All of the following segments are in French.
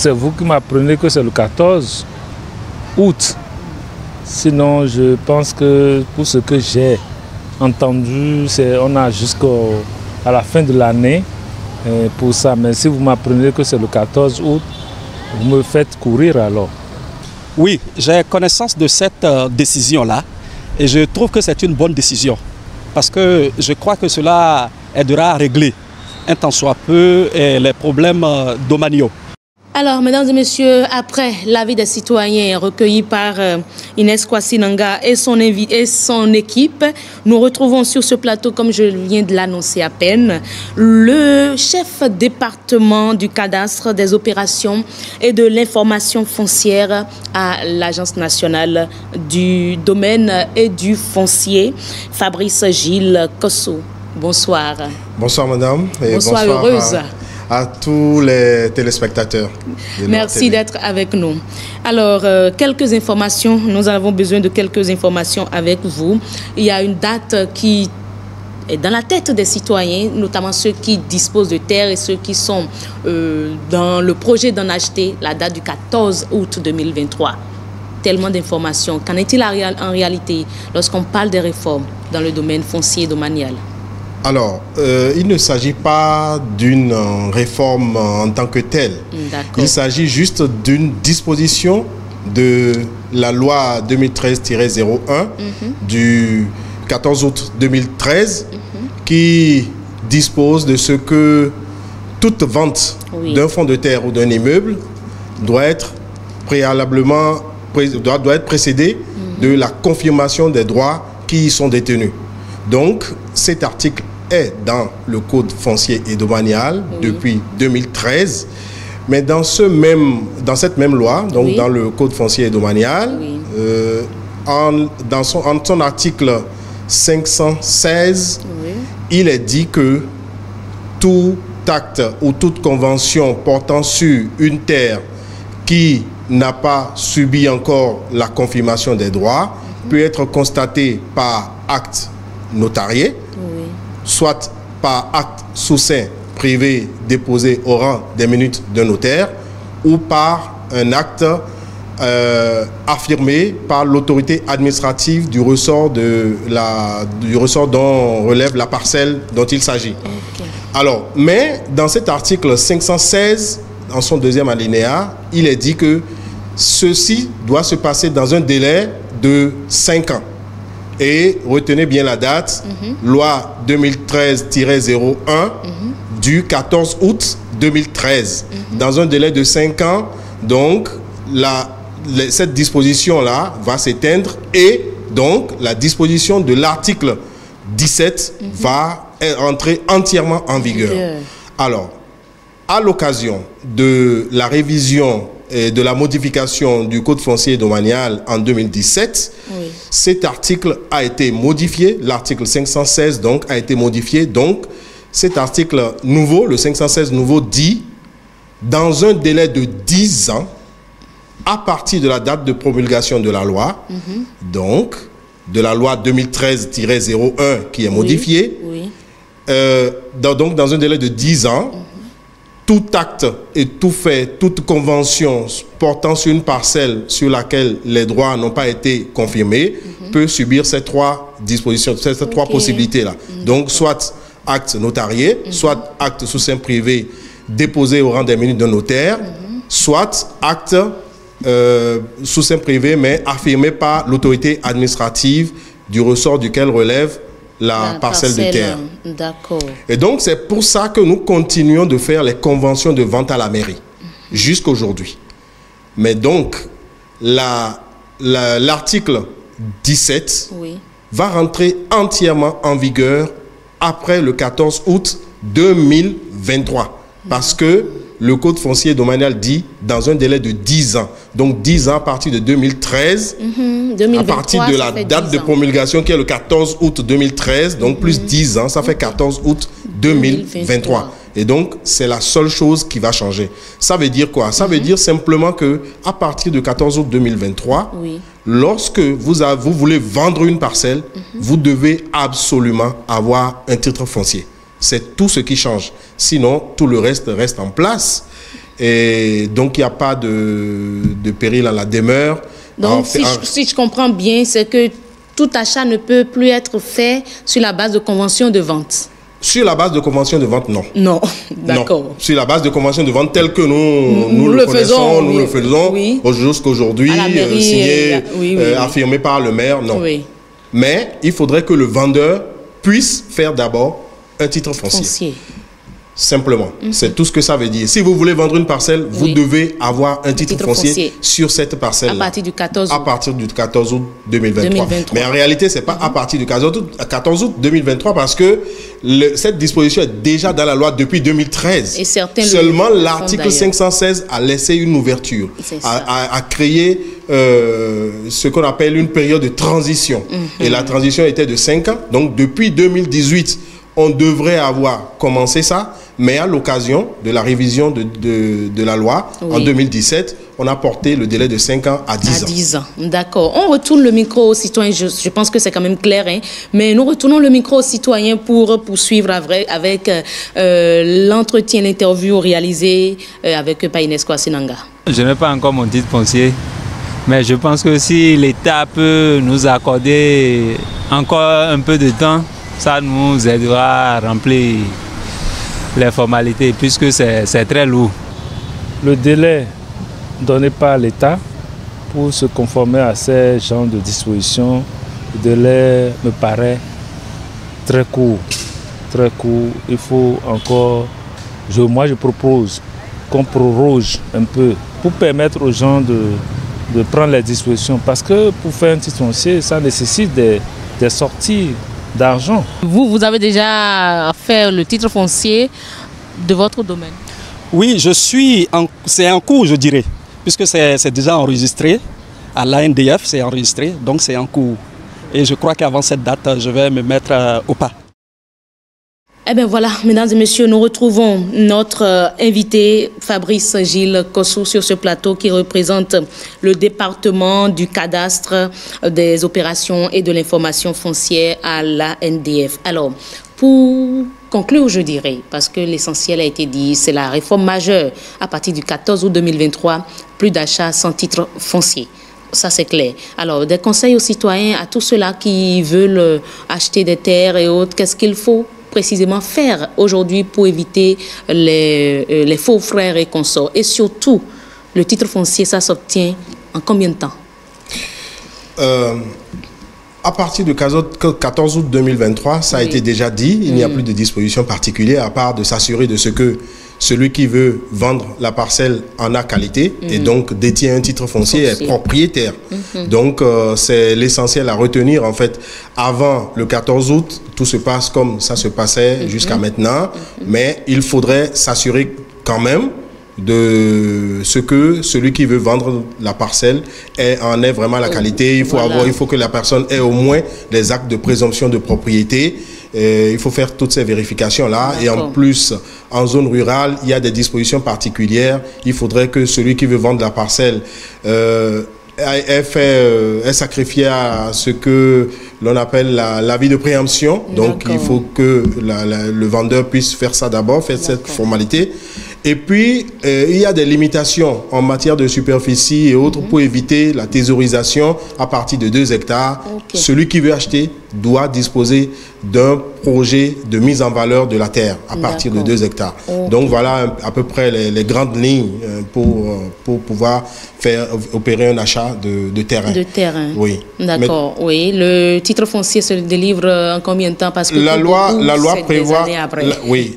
c'est vous qui m'apprenez que c'est le 14 août. Sinon, je pense que pour ce que j'ai entendu, on a jusqu'à la fin de l'année pour ça. Mais si vous m'apprenez que c'est le 14 août, vous me faites courir alors. Oui, j'ai connaissance de cette décision-là et je trouve que c'est une bonne décision parce que je crois que cela aidera à régler un tant soit peu les problèmes domaniaux. Alors, mesdames et messieurs, après l'avis des citoyens recueillis par Inès Kwasi-Nanga et son équipe, nous retrouvons sur ce plateau, comme je viens de l'annoncer à peine, le chef département du cadastre des opérations et de l'information foncière à l'Agence nationale du domaine et du foncier, Fabrice Gilles Kosso. Bonsoir. Bonsoir madame. Et bonsoir heureuse. À tous les téléspectateurs. Merci d'être avec nous. Alors, quelques informations, nous avons besoin de quelques informations avec vous. Il y a une date qui est dans la tête des citoyens, notamment ceux qui disposent de terres et ceux qui sont dans le projet d'en acheter, la date du 14 août 2023. Tellement d'informations. Qu'en est-il en réalité lorsqu'on parle des réformes dans le domaine foncier et domanial? Alors, il ne s'agit pas d'une réforme en tant que telle. Il s'agit juste d'une disposition de la loi 2013-01 du 14 août 2013 qui dispose de ce que toute vente d'un fonds de terre ou d'un immeuble doit être préalablement doit être précédée de la confirmation des droits qui y sont détenus. Donc, cet article est dans le Code foncier et domanial depuis 2013, mais dans cette même loi, donc dans le Code foncier et domanial, en son article 516, il est dit que tout acte ou toute convention portant sur une terre qui n'a pas subi encore la confirmation des droits peut être constaté par acte notarié, soit par acte sous seing privé déposé au rang des minutes d'un notaire ou par un acte affirmé par l'autorité administrative du ressort dont relève la parcelle dont il s'agit. Alors, mais dans cet article 516, dans son deuxième alinéa, il est dit que ceci doit se passer dans un délai de 5 ans. Et retenez bien la date, loi 2013-01 du 14 août 2013. Dans un délai de 5 ans, donc, cette disposition-là va s'éteindre et donc la disposition de l'article 17 va entrer entièrement en vigueur. Alors, à l'occasion de la révision et de la modification du Code foncier et domanial en 2017, cet article a été modifié, l'article 516 donc a été modifié, donc cet article nouveau, le 516 nouveau dit, dans un délai de 10 ans, à partir de la date de promulgation de la loi, donc de la loi 2013-01 qui est modifiée, donc dans un délai de 10 ans, tout acte et tout fait, toute convention portant sur une parcelle sur laquelle les droits n'ont pas été confirmés peut subir ces trois dispositions, ces trois possibilités-là. Donc, soit acte notarié, soit acte sous seing privé déposé au rang des minutes d'un notaire, soit acte sous seing privé mais affirmé par l'autorité administrative du ressort duquel relève la parcelle de terre. D'accord. Et donc, c'est pour ça que nous continuons de faire les conventions de vente à la mairie, jusqu'aujourd'hui. Mais donc, l'article 17 va rentrer entièrement en vigueur après le 14 août 2023. Parce que le Code foncier et domanial dit dans un délai de 10 ans. Donc 10 ans à partir de 2013, 2023, à partir de la date de promulgation qui est le 14 août 2013, donc plus 10 ans, ça fait 14 août 2023. Et donc, c'est la seule chose qui va changer. Ça veut dire quoi? Ça veut dire simplement que à partir de 14 août 2023, lorsque vous voulez vendre une parcelle, vous devez absolument avoir un titre foncier. C'est tout ce qui change. Sinon, tout le reste en place. Et donc, il n'y a pas de péril à la demeure. Donc, si je comprends bien, c'est que tout achat ne peut plus être fait sur la base de convention de vente. Sur la base de convention de vente, non. Non, d'accord. Sur la base de convention de vente telle que nous le connaissons, nous le faisons, oui. Jusqu'aujourd'hui, signé, affirmé par le maire, non. Oui. Mais il faudrait que le vendeur puisse faire d'abord un titre foncier. Simplement, c'est tout ce que ça veut dire. Si vous voulez vendre une parcelle, vous devez avoir un titre foncier sur cette parcelle. À partir du 14 août. À partir du 14 août 2023. Mais en réalité, ce n'est pas à partir du 14 août 2023 parce que cette disposition est déjà dans la loi depuis 2013. Et seulement l'article 516 a laissé une ouverture, a créé ce qu'on appelle une période de transition. Et la transition était de 5 ans. Donc depuis 2018, on devrait avoir commencé ça. Mais à l'occasion de la révision de la loi en 2017, on a porté le délai de 5 ans à 10 ans. À 10 ans, d'accord. On retourne le micro aux citoyens, je pense que c'est quand même clair, hein, mais nous retournons le micro aux citoyens pour poursuivre avec l'entretien, l'interview réalisée avec Paynes Kwasi Nanga. Je n'ai pas encore mon titre foncier, mais je pense que si l'État peut nous accorder encore un peu de temps, ça nous aidera à remplir les formalités, puisque c'est très lourd. Le délai donné par l'État pour se conformer à ces genres de dispositions, le délai me paraît très court. Très court. Il faut encore... Moi, je propose qu'on proroge un peu pour permettre aux gens de prendre les dispositions. Parce que pour faire un titre foncier, ça nécessite des sorties d'argent. Vous avez déjà fait le titre foncier de votre domaine? Oui, c'est en cours, je dirais, puisque c'est déjà enregistré à l'ANDF, c'est enregistré, donc c'est en cours. Et je crois qu'avant cette date, je vais me mettre au pas. Eh bien voilà, mesdames et messieurs, nous retrouvons notre invité Fabrice Gilles Kossou sur ce plateau qui représente le département du cadastre des opérations et de l'information foncière à l'ANDF. Alors, pour conclure, je dirais, parce que l'essentiel a été dit, c'est la réforme majeure. À partir du 14 août 2023, plus d'achats sans titre foncier. Ça, c'est clair. Alors, des conseils aux citoyens, à tous ceux-là qui veulent acheter des terres et autres, qu'est-ce qu'il faut précisément faire aujourd'hui pour éviter les faux frères et consorts? Et surtout, le titre foncier, ça s'obtient en combien de temps? À partir du 14 août 2023, ça a été déjà dit, il n'y a plus de dispositions particulières à part de s'assurer de ce que celui qui veut vendre la parcelle en a qualité et donc détient un titre foncier est propriétaire. Donc, c'est l'essentiel à retenir. En fait, avant le 14 août, tout se passe comme ça se passait jusqu'à maintenant. Mais il faudrait s'assurer quand même de ce que celui qui veut vendre la parcelle en ait vraiment la qualité. Il faut que la personne ait au moins des actes de présomption de propriété. Il faut faire toutes ces vérifications-là. Et en plus, en zone rurale, il y a des dispositions particulières. Il faudrait que celui qui veut vendre la parcelle est sacrifié à ce que l'on appelle l'avis de préemption. Donc, il faut que le vendeur puisse faire ça d'abord, faire cette formalité. Et puis, il y a des limitations en matière de superficie et autres pour éviter la thésaurisation à partir de 2 hectares. Celui qui veut acheter doit disposer d'un projet de mise en valeur de la terre à partir de 2 hectares. Donc, voilà à peu près les grandes lignes pour pouvoir faire opérer un achat de terrain. De terrain. Oui. D'accord. Oui. Le titre foncier se délivre en combien de temps? Parce que la loi prévoit.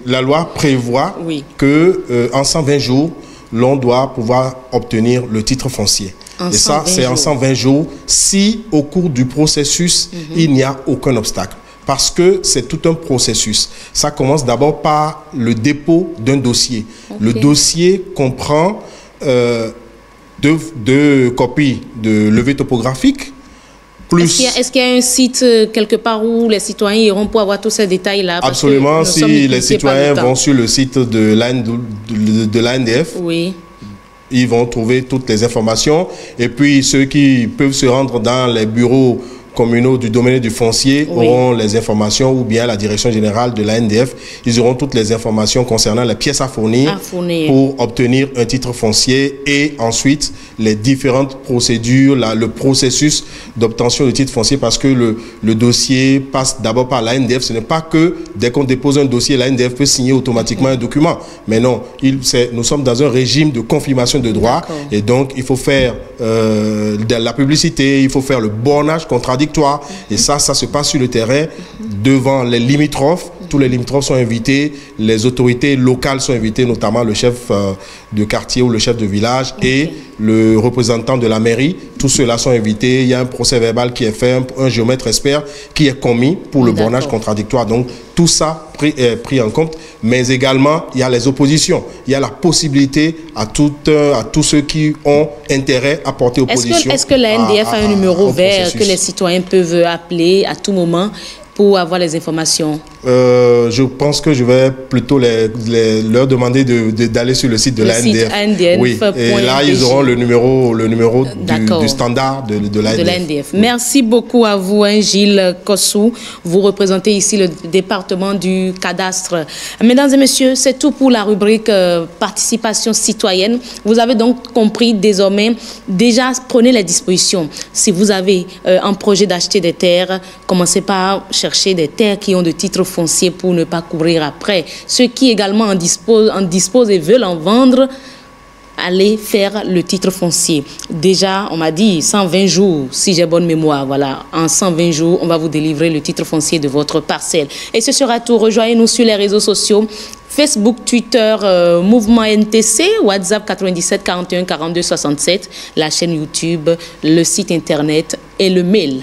La loi prévoit que en 120 jours, l'on doit pouvoir obtenir le titre foncier. Et ça, c'est en 120 jours si au cours du processus, il n'y a aucun obstacle. Parce que c'est tout un processus. Ça commence d'abord par le dépôt d'un dossier. Le dossier comprend 2 copies de levée topographique. Est-ce qu'il y a un site quelque part où les citoyens iront pour avoir tous ces détails-là? Absolument, si les citoyens vont sur le site de l'ANDF, ils vont trouver toutes les informations. Et puis ceux qui peuvent se rendre dans les bureaux communaux du domaine du foncier auront les informations, ou bien la direction générale de la NDF, ils auront toutes les informations concernant les pièces à fournir pour obtenir un titre foncier, et ensuite les différentes procédures, le processus d'obtention de titre foncier, parce que le dossier passe d'abord par la NDF. Ce n'est pas que dès qu'on dépose un dossier, la NDF peut signer automatiquement un document. Mais non, nous sommes dans un régime de confirmation de droit, et donc il faut faire de la publicité, il faut faire le bornage contradictoire, et ça se passe sur le terrain devant les limitrophes. Tous les limitrophes sont invités, les autorités locales sont invitées, notamment le chef de quartier ou le chef de village et le représentant de la mairie. Tous ceux-là sont invités. Il y a un procès verbal qui est fait, un géomètre expert qui est commis pour le bornage contradictoire. Donc tout ça est pris en compte, mais également il y a les oppositions. Il y a la possibilité à tous ceux qui ont intérêt à porter opposition. Est-ce que la NDF a un numéro vert que les citoyens peuvent appeler à tout moment pour avoir les informations? Je pense que je vais plutôt leur demander d'aller sur le site de la NDF. Oui. Et là, ils auront le numéro du standard de la NDF. Merci beaucoup à vous, Gilles Kossou. Vous représentez ici le département du cadastre. Mesdames et messieurs, c'est tout pour la rubrique participation citoyenne. Vous avez donc compris désormais. Déjà, prenez les dispositions. Si vous avez un projet d'acheter des terres, commencez par chercher des terres qui ont de titres fonciers pour ne pas courir après. Ceux qui également en disposent et veulent en vendre, allez faire le titre foncier. Déjà, on m'a dit 120 jours, si j'ai bonne mémoire. Voilà, en 120 jours, on va vous délivrer le titre foncier de votre parcelle. Et ce sera tout. Rejoignez-nous sur les réseaux sociaux. Facebook, Twitter, Mouvement NTC, WhatsApp 97 41 42 67, la chaîne YouTube, le site internet et le mail.